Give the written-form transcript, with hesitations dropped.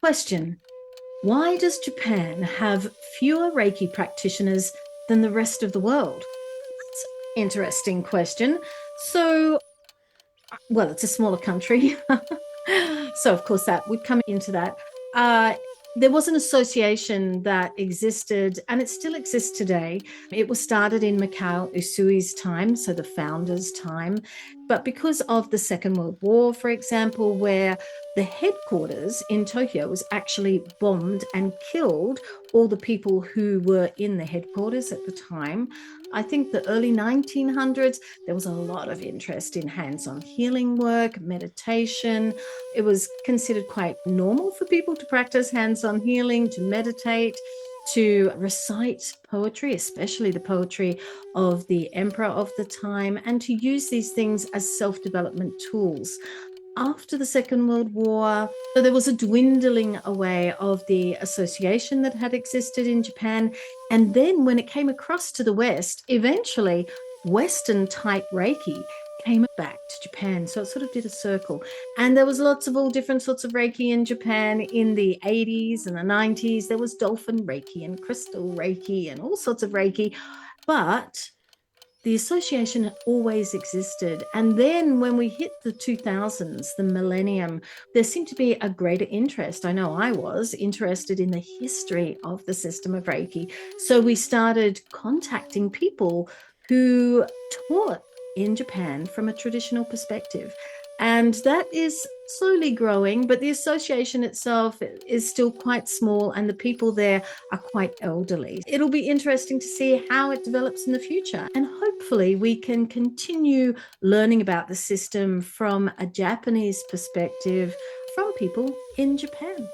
Question: why does Japan have fewer Reiki practitioners than the rest of the world? That's an interesting question. So, well, it's a smaller country. So, of course, that would come into that. Uh, there was an association that existed, and it still exists today. It was started in Mikao Usui's time, so the founder's time. But because of the Second World War, for example, where the headquarters in Tokyo was actually bombed and killed all the people who were in the headquarters at the time. I think the early 1900s, there was a lot of interest in hands-on healing work, meditation. It was considered quite normal for people to practice hands-on healing, to meditate, to recite poetry, especially the poetry of the emperor of the time, and to use these things as self-development tools. After the Second World War, so there was a dwindling away of the association that had existed in Japan. And then when it came across to the West, eventually Western type Reiki came back to Japan. So it sort of did a circle. And there was lots of all different sorts of Reiki in Japan in the 80s and the 90s. There was dolphin Reiki and crystal Reiki and all sorts of Reiki. But the association had always existed. And then when we hit the 2000s, the millennium, there seemed to be a greater interest. I know I was interested in the history of the system of Reiki. So we started contacting people who taught in Japan from a traditional perspective. And that is slowly growing, but the association itself is still quite small, and the people there are quite elderly. It'll be interesting to see how it develops in the future. And hopefully, we can continue learning about the system from a Japanese perspective from people in Japan.